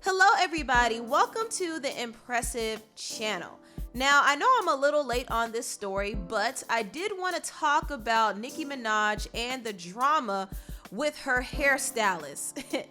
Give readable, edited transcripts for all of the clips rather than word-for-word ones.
Hello everybody, welcome to the Empressive channel. Now, I know I'm a little late on this story, but I did want to talk about Nicki Minaj and the drama with her hairstylist.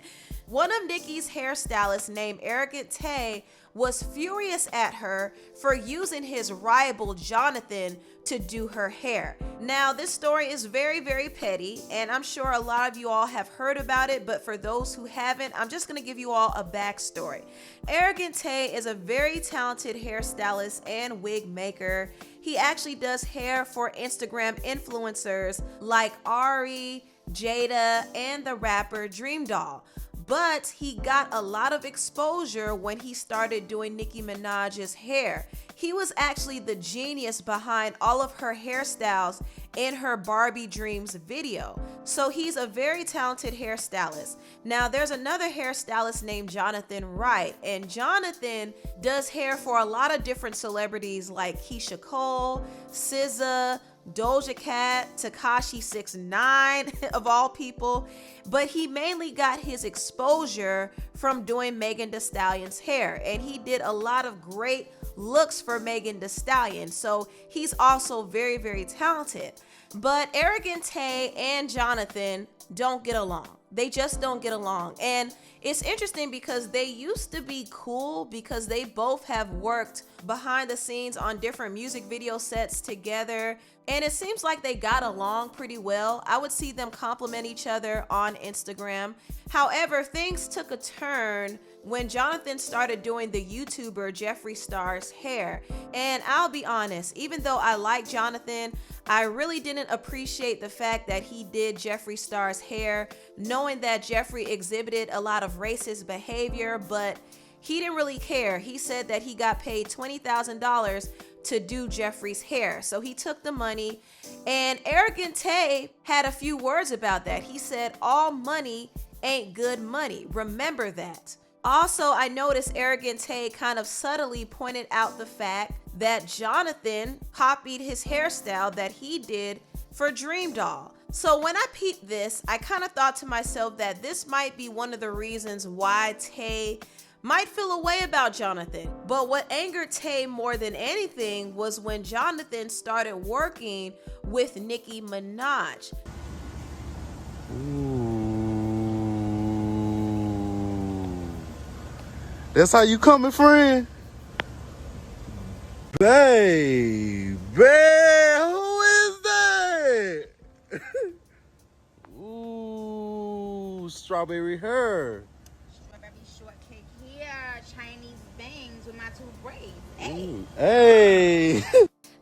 One of Nicki's hairstylists named Arrogant Tay was furious at her for using his rival Jonathan to do her hair. Now, this story is very petty, and I'm sure a lot of you all have heard about it, but for those who haven't, I'm just gonna give you all a backstory. Arrogant Tay is a very talented hairstylist and wig maker. He actually does hair for Instagram influencers like Ari, Jada, and the rapper Dream Doll. But he got a lot of exposure when he started doing Nicki Minaj's hair. He was actually the genius behind all of her hairstyles in her Barbie Dreams video. So he's a very talented hairstylist. Now there's another hairstylist named Jonathan Wright, and Jonathan does hair for a lot of different celebrities like Keisha Cole, SZA, Doja Cat, Tekashi 6ix9ine of all people, but he mainly got his exposure from doing Megan Thee Stallion's hair, and he did a lot of great looks for Megan Thee Stallion, so he's also very talented. But Arrogant Tay and Jonathan don't get along. They just don't get along, and it's interesting because they used to be cool because they both have worked behind the scenes on different music video sets together, and it seems like they got along pretty well. I would see them compliment each other on Instagram. However, things took a turn when Jonathan started doing the YouTuber Jeffree Star's hair. And I'll be honest, even though I like Jonathan, I really didn't appreciate the fact that he did Jeffree Star's hair, knowing that Jeffree exhibited a lot of racist behavior, but he didn't really care. He said that he got paid $20,000 to do Jeffree's hair. So he took the money, and Arrogant Tay had a few words about that. He said, all money ain't good money. Remember that. Also, I noticed Arrogant Tay kind of subtly pointed out the fact that Jonathan copied his hairstyle that he did for Dream Doll. So when I peeped this, I kind of thought to myself that this might be one of the reasons why Tay might feel a way about Jonathan. But what angered Tay more than anything was when Jonathan started working with Nicki Minaj. Ooh. That's how you coming, friend? Baby, who is that? Ooh, strawberry hair. Strawberry shortcake hair, Chinese bangs with my two braids. Hey. Ooh, hey.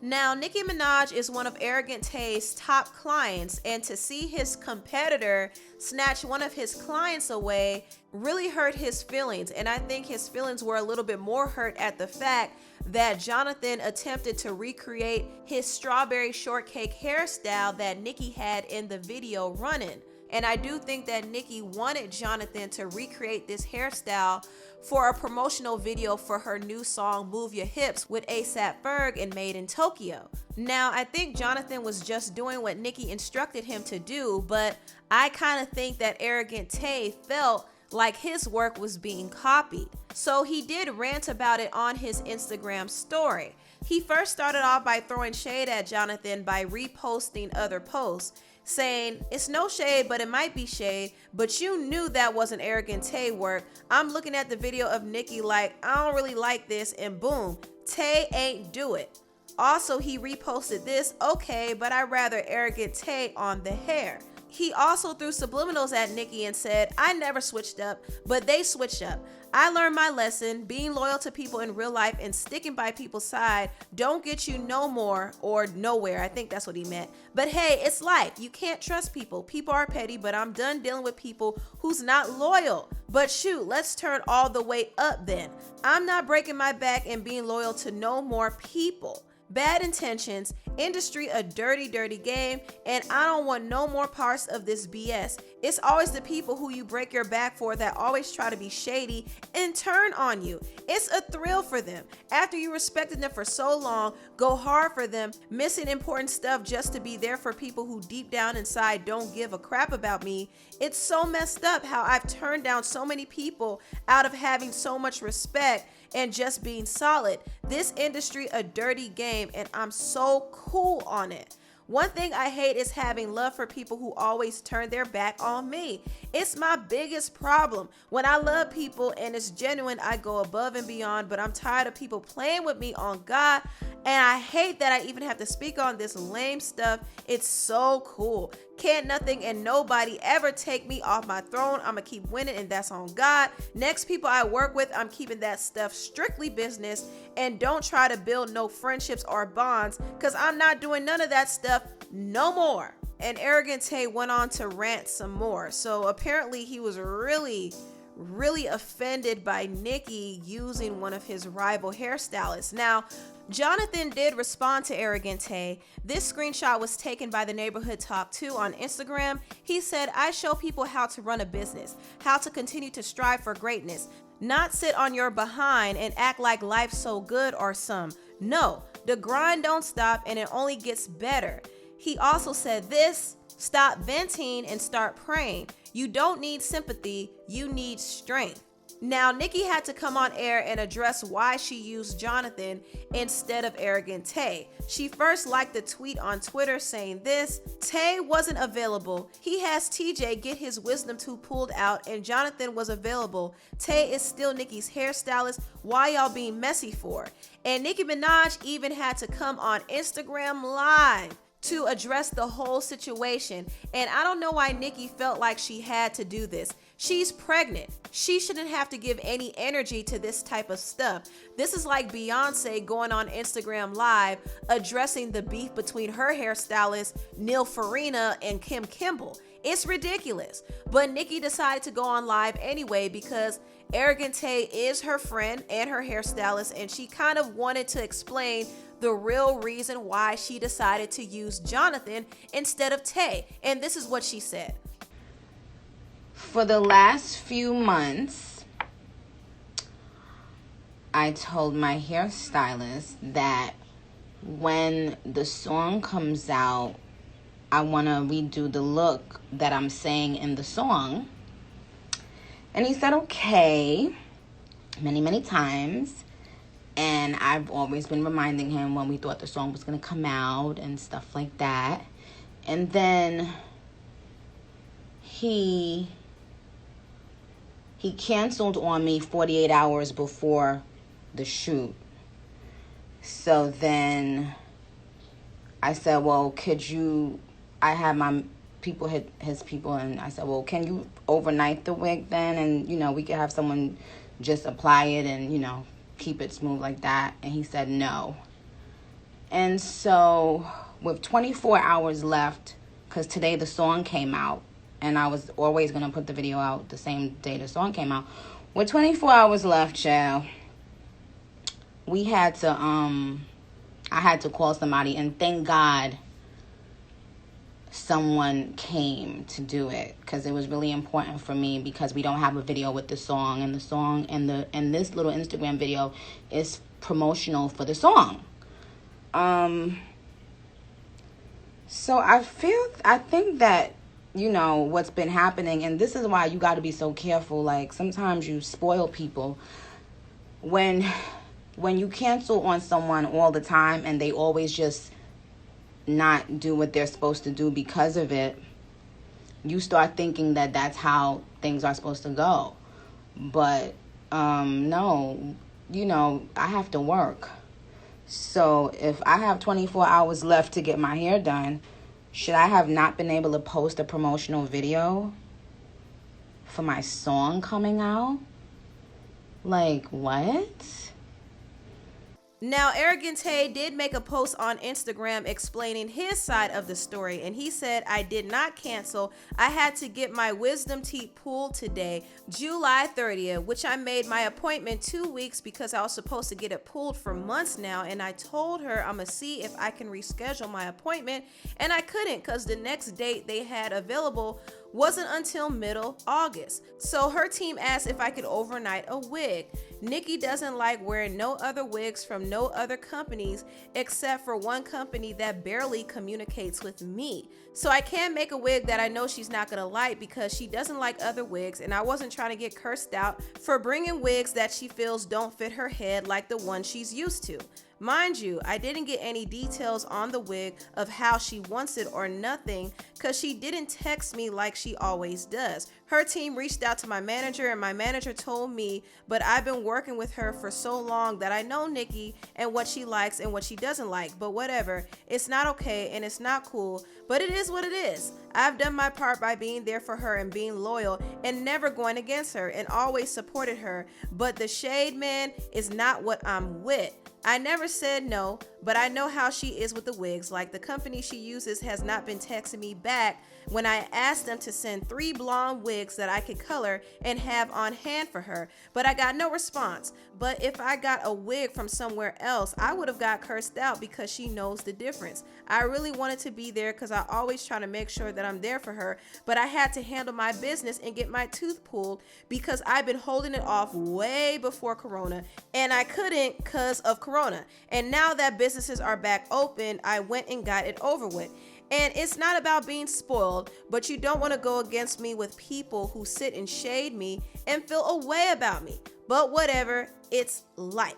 Now, Nicki Minaj is one of Arrogant Tay's top clients, and to see his competitor snatch one of his clients away really hurt his feelings. And I think his feelings were a little bit more hurt at the fact that Jonathan attempted to recreate his strawberry shortcake hairstyle that Nicki had in the video running. And I do think that Nicki wanted Jonathan to recreate this hairstyle for a promotional video for her new song Move Your Hips with A$AP Ferg and Made in Tokyo. Now, I think Jonathan was just doing what Nicki instructed him to do, but I kind of think that Arrogant Tay felt like his work was being copied. So he did rant about it on his Instagram story. He first started off by throwing shade at Jonathan by reposting other posts, saying, it's no shade, but it might be shade, but you knew that wasn't Arrogant Tay work. I'm looking at the video of Nicki like, I don't really like this, and boom, Tay ain't do it. Also, he reposted this, okay, but I'd rather Arrogant Tay on the hair. He also threw subliminals at Nicki and said, I never switched up, but they switched up. I learned my lesson. Being loyal to people in real life and sticking by people's side don't get you no more or nowhere. I think that's what he meant. But hey, it's life. You can't trust people. People are petty, but I'm done dealing with people who's not loyal. But shoot, let's turn all the way up then. I'm not breaking my back and being loyal to no more people. bad intentions, industry a dirty, dirty game, and I don't want no more parts of this BS. It's always the people who you break your back for that always try to be shady and turn on you. It's a thrill for them. After you respected them for so long, go hard for them, missing important stuff just to be there for people who deep down inside don't give a crap about me. It's so messed up how I've turned down so many people out of having so much respect and just being solid. This industry a dirty game, and I'm so cool on it. One thing I hate is having love for people who always turn their back on me. It's my biggest problem. When I love people and it's genuine, I go above and beyond, but I'm tired of people playing with me on God, and I hate that I even have to speak on this lame stuff. It's so cool. Can't nothing and nobody ever take me off my throne. I'ma keep winning, and that's on God. Next people I work with, I'm keeping that stuff strictly business, and don't try to build no friendships or bonds, because I'm not doing none of that stuff no more. And Arrogant Tay went on to rant some more. So apparently he was really offended by Nicki using one of his rival hairstylists. Now, Jonathan did respond to Arrogant Tay. This screenshot was taken by the Neighborhood Talk 2 on Instagram. He said, I show people how to run a business, how to continue to strive for greatness, not sit on your behind and act like life's so good or some. No, the grind don't stop and it only gets better. He also said this, stop venting and start praying. You don't need sympathy, you need strength. Now, Nicki had to come on air and address why she used Jonathan instead of Arrogant Tay. She first liked the tweet on Twitter saying this, Tay wasn't available. He has TJ get his wisdom tooth pulled out and Jonathan was available. Tay is still Nicki's hairstylist. Why y'all being messy for? And Nicki Minaj even had to come on Instagram Live to address the whole situation. And I don't know why Nicki felt like she had to do this. She's pregnant. She shouldn't have to give any energy to this type of stuff. This is like Beyonce going on Instagram Live addressing the beef between her hairstylist, Neil Farina, and Kim Kimble. It's ridiculous. But Nicki decided to go on live anyway because Arrogant Tay is her friend and her hairstylist, and she kind of wanted to explain the real reason why she decided to use Jonathan instead of Tay. And this is what she said. For the last few months, I told my hairstylist that when the song comes out, I want to redo the look that I'm saying in the song. And he said, okay, many times. And I've always been reminding him when we thought the song was going to come out and stuff like that. And then he canceled on me 48 hours before the shoot. So then I said, well, I had my people, his people, and I said, well, can you overnight the wig then? And, we could have someone just apply it and, keep it smooth like that. And he said no. And so with 24 hours left, because today the song came out, and I was always going to put the video out the same day the song came out. With 24 hours left, child, I had to call somebody, and thank God someone came to do it, because it was really important for me, because we don't have a video with the song, and the song and this little Instagram video is promotional for the song. So I think that, what's been happening, and this is why you got to be so careful. Like, sometimes you spoil people when you cancel on someone all the time and they always just not do what they're supposed to do because of it. You start thinking that that's how things are supposed to go. But no, I have to work. So if I have 24 hours left to get my hair done, should I have not been able to post a promotional video for my song coming out? Like, what? Now, Arrogant Tay did make a post on Instagram explaining his side of the story, and he said, I did not cancel. I had to get my wisdom teeth pulled today, July 30th, which I made my appointment 2 weeks because I was supposed to get it pulled for months now, and I told her I'm gonna see if I can reschedule my appointment, and I couldn't because the next date they had available wasn't until middle August. So her team asked if I could overnight a wig. Nicki doesn't like wearing no other wigs from no other companies except for one company that barely communicates with me. So I can't make a wig that I know she's not gonna like because she doesn't like other wigs, and I wasn't trying to get cursed out for bringing wigs that she feels don't fit her head like the one she's used to. Mind you, I didn't get any details on the wig of how she wants it or nothing because she didn't text me like she always does. Her team reached out to my manager and my manager told me, but I've been working with her for so long that I know Nicki and what she likes and what she doesn't like, but whatever. It's not okay and it's not cool, but it is what it is. I've done my part by being there for her and being loyal and never going against her and always supported her, but the shade man is not what I'm with. I never said no, but I know how she is with the wigs. Like the company she uses has not been texting me back when I asked them to send 3 blonde wigs that I could color and have on hand for her, but I got no response. But if I got a wig from somewhere else, I would have got cursed out because she knows the difference. I really wanted to be there because I always try to make sure that I'm there for her, but I had to handle my business and get my tooth pulled because I've been holding it off way before Corona, and I couldn't because of Corona. And now that businesses are back open, I went and got it over with. And it's not about being spoiled, but you don't want to go against me with people who sit and shade me and feel a way about me. But whatever, it's life.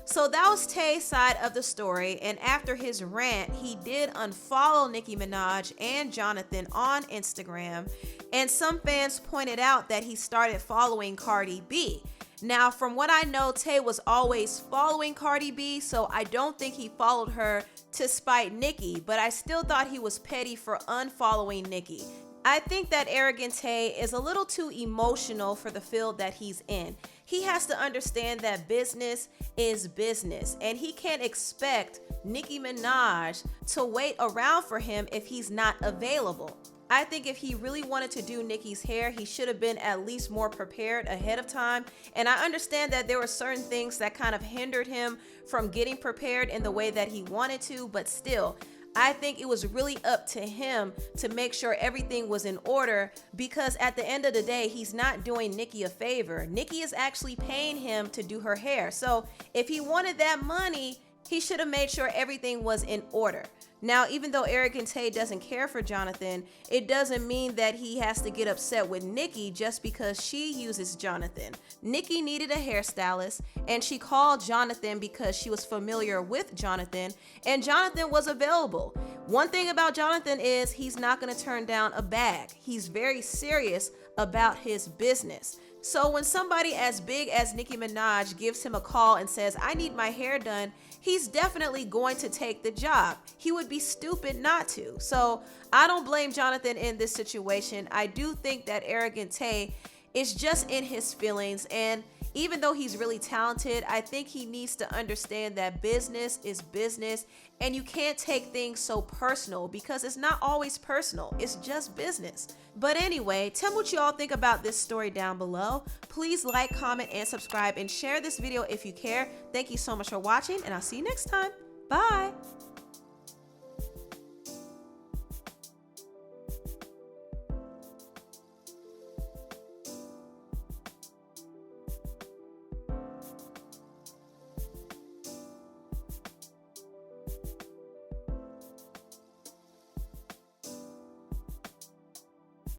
So that was Tay's side of the story, and after his rant, he did unfollow Nicki Minaj and Jonathan on Instagram, and some fans pointed out that he started following Cardi B. Now, from what I know, Tay was always following Cardi B, so I don't think he followed her to spite Nicki, but I still thought he was petty for unfollowing Nicki. I think that Arrogant Tay is a little too emotional for the field that he's in. He has to understand that business is business, and he can't expect Nicki Minaj to wait around for him if he's not available. I think if he really wanted to do Nicki's hair, he should have been at least more prepared ahead of time. And I understand that there were certain things that kind of hindered him from getting prepared in the way that he wanted to, but still, I think it was really up to him to make sure everything was in order, because at the end of the day, he's not doing Nicki a favor. Nicki is actually paying him to do her hair. So if he wanted that money, he should have made sure everything was in order. Now, even though Arrogant Tay doesn't care for Jonathan, it doesn't mean that he has to get upset with Nicki just because she uses Jonathan. Nicki needed a hairstylist, and she called Jonathan because she was familiar with Jonathan, and Jonathan was available. One thing about Jonathan is he's not going to turn down a bag. He's very serious about his business. So when somebody as big as Nicki Minaj gives him a call and says, I need my hair done, he's definitely going to take the job. He would be stupid not to. So I don't blame Jonathan in this situation. I do think that Arrogant Tay is just in his feelings, and even though he's really talented, I think he needs to understand that business is business, and you can't take things so personal because it's not always personal. It's just business. But anyway, tell me what you all think about this story down below. Please like, comment, and subscribe, and share this video if you care. Thank you so much for watching, and I'll see you next time. Bye.